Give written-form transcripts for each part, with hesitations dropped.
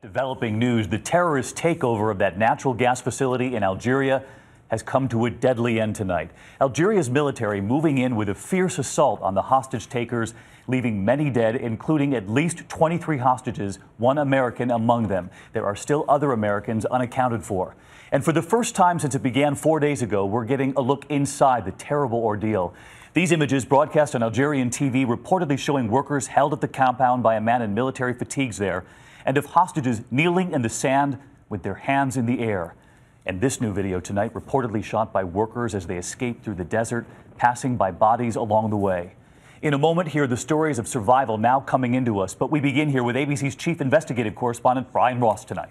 Developing news, the terrorist takeover of that natural gas facility in Algeria has come to a deadly end tonight. Algeria's military moving in with a fierce assault on the hostage takers, leaving many dead, including at least 23 hostages, one American among them. There are still other Americans unaccounted for. And for the first time since it began 4 days ago, we're getting a look inside the terrible ordeal. These images, broadcast on Algerian TV, reportedly showing workers held at the compound by a man in military fatigues there, and of hostages kneeling in the sand with their hands in the air. And this new video tonight, reportedly shot by workers as they escaped through the desert, passing by bodies along the way. In a moment, hear the stories of survival now coming into us, but we begin here with ABC's chief investigative correspondent Brian Ross tonight.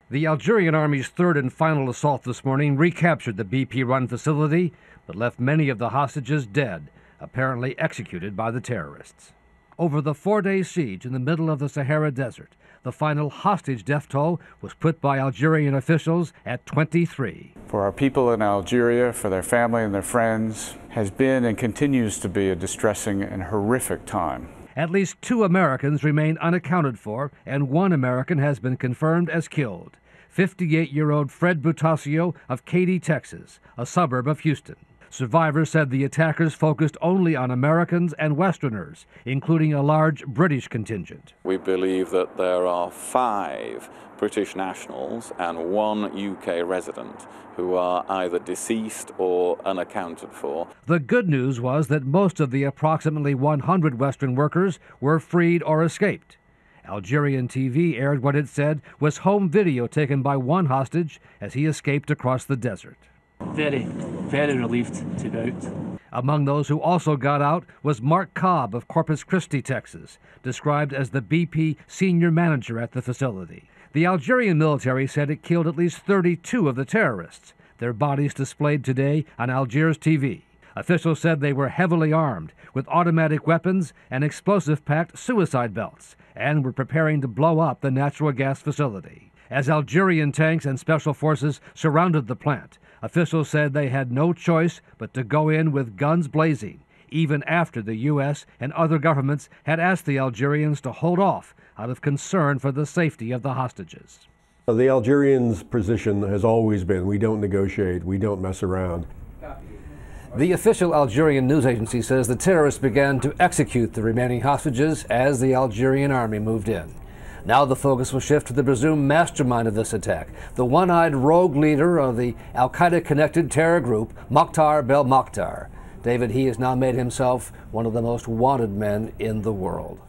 The Algerian Army's third and final assault this morning recaptured the BP-run facility, but left many of the hostages dead, apparently executed by the terrorists. Over the 4-day siege in the middle of the Sahara Desert, the final hostage death toll was put by Algerian officials at 23. For our people in Algeria, for their family and their friends, has been and continues to be a distressing and horrific time. At least 2 Americans remain unaccounted for, and 1 American has been confirmed as killed. 58-year-old Fred Butasio of Katy, Texas, a suburb of Houston. Survivors said the attackers focused only on Americans and Westerners, including a large British contingent. We believe that there are 5 British nationals and 1 UK resident who are either deceased or unaccounted for. The good news was that most of the approximately 100 Western workers were freed or escaped. Algerian TV aired what it said was home video taken by one hostage as he escaped across the desert. Very relieved to be out. Among those who also got out was Mark Cobb of Corpus Christi, Texas, described as the BP senior manager at the facility. The Algerian military said it killed at least 32 of the terrorists, their bodies displayed today on Algiers TV. Officials said they were heavily armed with automatic weapons and explosive-packed suicide belts and were preparing to blow up the natural gas facility. As Algerian tanks and special forces surrounded the plant, officials said they had no choice but to go in with guns blazing, even after the U.S. and other governments had asked the Algerians to hold off out of concern for the safety of the hostages. The Algerians' position has always been, we don't negotiate, we don't mess around. The official Algerian news agency says the terrorists began to execute the remaining hostages as the Algerian army moved in. Now the focus will shift to the presumed mastermind of this attack, the one-eyed rogue leader of the al-Qaeda-connected terror group, Mokhtar Belmokhtar. David, he has now made himself one of the most wanted men in the world.